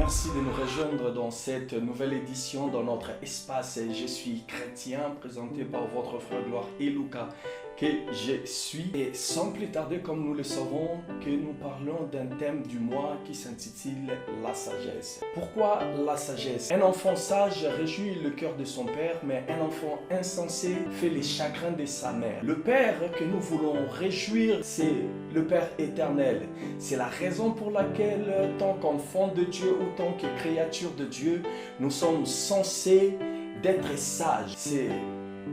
merci de nous rejoindre dans cette nouvelle édition dans notre espace Je suis chrétien, présenté par votre frère Gloire et Lucas, que je suis. Et sans plus tarder, comme nous le savons, que nous parlons d'un thème du mois qui s'intitule la sagesse. Pourquoi la sagesse? Un enfant sage réjouit le cœur de son père, mais un enfant insensé fait les chagrins de sa mère. Le Père que nous voulons réjouir, c'est le Père éternel. C'est la raison pour laquelle, tant qu'enfant de Dieu ou tant que créature de Dieu, nous sommes censés d'être sages. C'est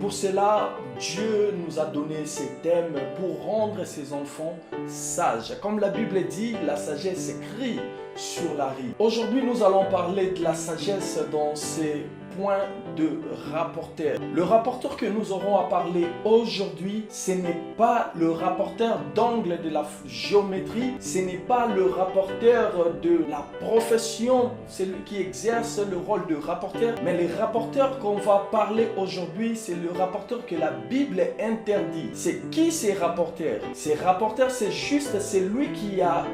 pour cela, Dieu nous a donné ces thèmes pour rendre ses enfants sages. Comme la Bible dit, la sagesse écrit sur la rive. Aujourd'hui, nous allons parler de la sagesse dans ces points de rapporteur. Le rapporteur que nous aurons à parler aujourd'hui, ce n'est pas le rapporteur d'angle de la géométrie, ce n'est pas le rapporteur de la profession, celui qui exerce le rôle de rapporteur, mais le rapporteur qu'on va parler aujourd'hui, c'est le rapporteur que la Bible interdit. C'est qui ces rapporteurs? Ces rapporteurs, c'est juste celui qui a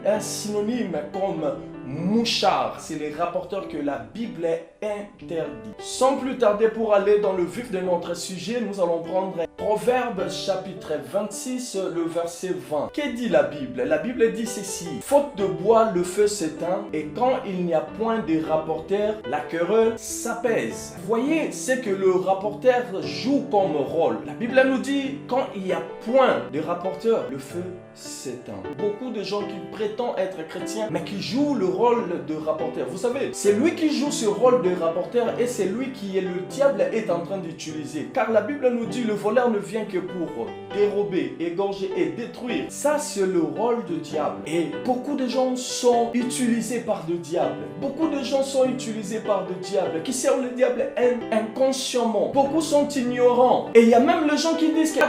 un synonyme comme mouchard. C'est les rapporteurs que la Bible interdit. Sans plus tarder, pour aller dans le vif de notre sujet, nous allons prendre Proverbes chapitre 26, le verset 20. Que dit la Bible? La Bible dit ceci: faute de bois, le feu s'éteint, et quand il n'y a point de rapporteur, la querelle s'apaise. Vous voyez ce que le rapporteur joue comme rôle. La Bible nous dit, quand il n'y a point de rapporteur, le feu s'éteint. Beaucoup de gens qui prétendent être chrétiens, mais qui jouent le rôle de rapporteur. Vous savez, c'est lui qui joue ce rôle de rapporteur et c'est lui qui le diable est en train d'utiliser. Car la Bible nous dit, le voleur ne vient que pour dérober, égorger et détruire. Ça, c'est le rôle du diable. Et beaucoup de gens sont utilisés par le diable. Beaucoup de gens sont utilisés par le diable, qui servent le diable inconsciemment. Beaucoup sont ignorants. Et il y a même les gens qui disent que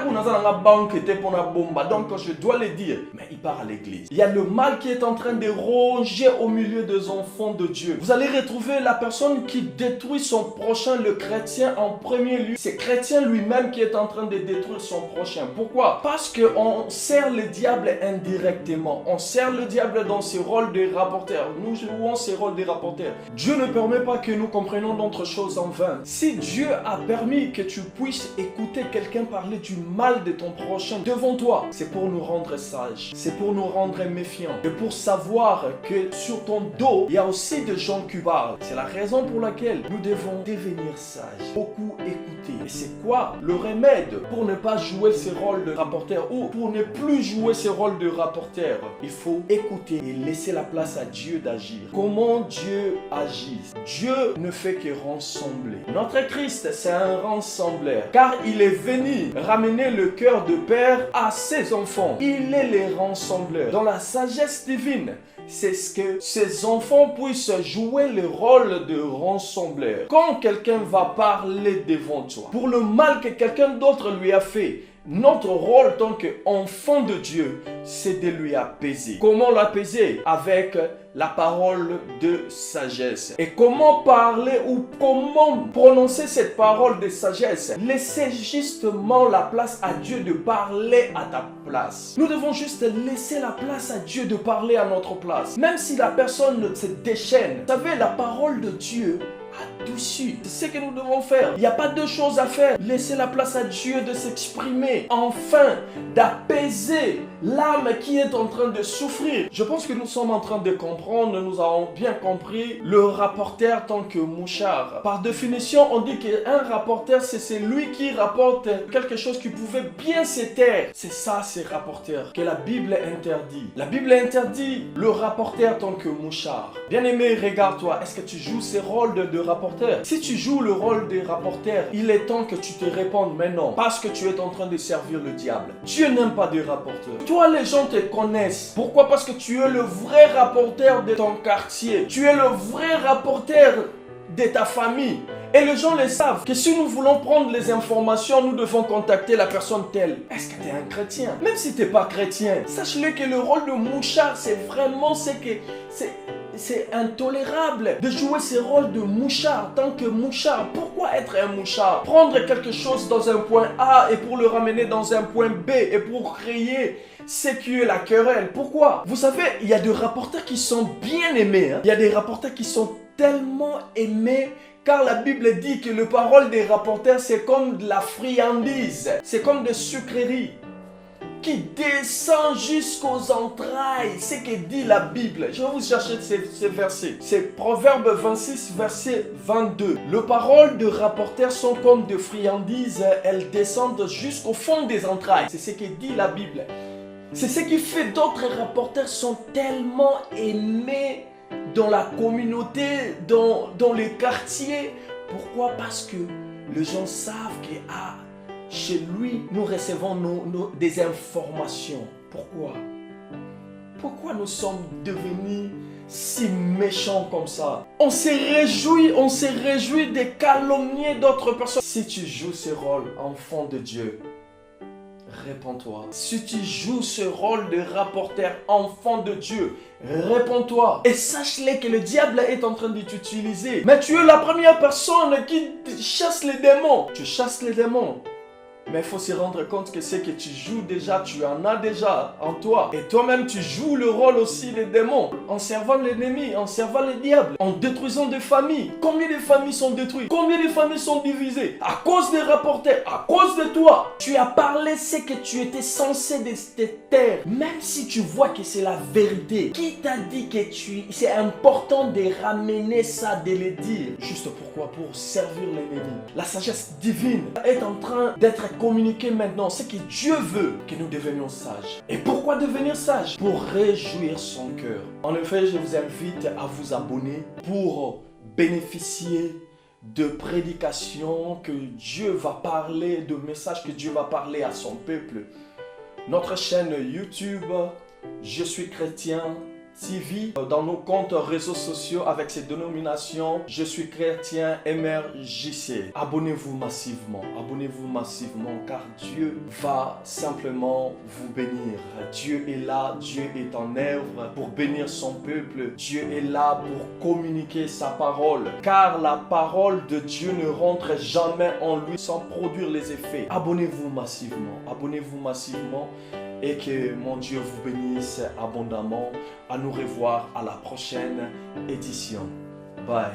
donc je dois le dire, mais il part à l'église. Il y a le mal qui est en train de ronger au milieu des enfants de Dieu. Vous allez retrouver la personne qui détruit son prochain, le chrétien en premier lieu. C'est chrétien lui-même qui est en train de détruire son prochain. Pourquoi? Parce qu'on sert le diable indirectement. On sert le diable dans ses rôles de rapporteur. Nous jouons ces rôles de rapporteur. Dieu ne permet pas que nous comprenions d'autres choses en vain. Si Dieu a permis que tu puisses écouter quelqu'un parler du mal de ton prochain devant toi, c'est pour nous rendre sages. C'est pour nous rendre méfiants. Et pour savoir que sur ton dos, il y a aussi des gens qui parlent. C'est la raison pour laquelle nous devons devenir sages. Beaucoup écouter. Et c'est quoi le remède pour ne pas jouer ce rôle de rapporteur ou pour ne plus jouer ce rôle de rapporteur? Il faut écouter et laisser la place à Dieu d'agir. Comment Dieu agit? Dieu ne fait que rassembler. Notre Christ, c'est un rassembleur. Car il est venu ramener le cœur de père à ses enfants. Il est le rassembleur. Dans la sagesse divine, c'est ce que ces enfants puissent jouer le rôle de rassembleur. Quand quelqu'un va parler devant toi, pour le mal que quelqu'un d'autre lui a fait, notre rôle en tant qu'enfant de Dieu, c'est de lui apaiser. Comment l'apaiser? Avec la parole de sagesse. Et comment parler ou comment prononcer cette parole de sagesse? Laissez justement la place à Dieu de parler à ta place. Nous devons juste laisser la place à Dieu de parler à notre place. Même si la personne se déchaîne. Vous savez, la parole de Dieu dessus. C'est ce que nous devons faire. Il n'y a pas deux choses à faire. Laissez la place à Dieu de s'exprimer, enfin d'apaiser l'âme qui est en train de souffrir. Je pense que nous sommes en train de comprendre, nous avons bien compris le rapporteur tant que mouchard. Par définition, on dit qu'un rapporteur, c'est celui qui rapporte quelque chose qui pouvait bien se taire. C'est ça, ces rapporteurs que la Bible interdit. La Bible interdit le rapporteur tant que mouchard. Bien-aimé, regarde-toi. Est-ce que tu joues ce rôle de rapporteur? Si tu joues le rôle des rapporteurs, il est temps que tu te répondes maintenant parce que tu es en train de servir le diable. Dieu n'aime pas des rapporteurs. Toi, les gens te connaissent. Pourquoi? Parce que tu es le vrai rapporteur de ton quartier. Tu es le vrai rapporteur de ta famille. Et les gens le savent que si nous voulons prendre les informations, nous devons contacter la personne telle. Est-ce que tu es un chrétien? Même si tu n'es pas chrétien, sache-le que le rôle de mouchard, c'est vraiment c'est intolérable de jouer ce rôle de mouchard tant que mouchard. Pourquoi être un mouchard? Prendre quelque chose dans un point A et pour le ramener dans un point B et pour créer c'est qui est la querelle. Pourquoi? Vous savez, il y a des rapporteurs qui sont bien aimés. Il y a des rapporteurs qui sont tellement aimés, car la Bible dit que le parole des rapporteurs, c'est comme de la friandise. C'est comme des sucreries qui descend jusqu'aux entrailles. C'est ce que dit la Bible. Je vais vous chercher ces versets. C'est Proverbe 26, verset 22. Les paroles de rapporteurs sont comme de friandises. Elles descendent jusqu'au fond des entrailles. C'est ce que dit la Bible. C'est ce qui fait d'autres rapporteurs sont tellement aimés dans la communauté, dans les quartiers. Pourquoi? Parce que les gens savent que chez lui, nous recevons des informations. Pourquoi? Pourquoi nous sommes devenus si méchants comme ça? On se réjouit de calomnier d'autres personnes. Si tu joues ce rôle, enfant de Dieu, réponds-toi. Si tu joues ce rôle de rapporteur, enfant de Dieu, réponds-toi. Et sache-le que le diable est en train de t'utiliser. Mais tu es la première personne qui chasse les démons. Tu chasses les démons. Mais il faut se rendre compte que ce que tu joues déjà, tu en as déjà en toi. Et toi-même, tu joues le rôle aussi des démons. En servant l'ennemi, en servant le diable, en détruisant des familles. Combien de familles sont détruites? Combien de familles sont divisées? À cause des rapporteurs, à cause de toi. Tu as parlé ce que tu étais censé te taire. Même si tu vois que c'est la vérité. Qui t'a dit que c'est important de ramener ça, de le dire? Juste pourquoi? Pour servir l'ennemi. La sagesse divine est en train d'être communiquer maintenant ce que Dieu veut que nous devenions sages. Et pourquoi devenir sages? Pour réjouir son cœur. En effet, je vous invite à vous abonner pour bénéficier de prédications que Dieu va parler, de messages que Dieu va parler à son peuple. Notre chaîne YouTube, Je suis chrétien TV, dans nos comptes réseaux sociaux avec ces dénominations, Je suis chrétien MRJC. Abonnez-vous massivement, car Dieu va simplement vous bénir. Dieu est là, Dieu est en œuvre pour bénir son peuple. Dieu est là pour communiquer sa parole, car la parole de Dieu ne rentre jamais en lui sans produire les effets. Abonnez-vous massivement, et que mon Dieu vous bénisse abondamment. À nous revoir à la prochaine édition. Bye.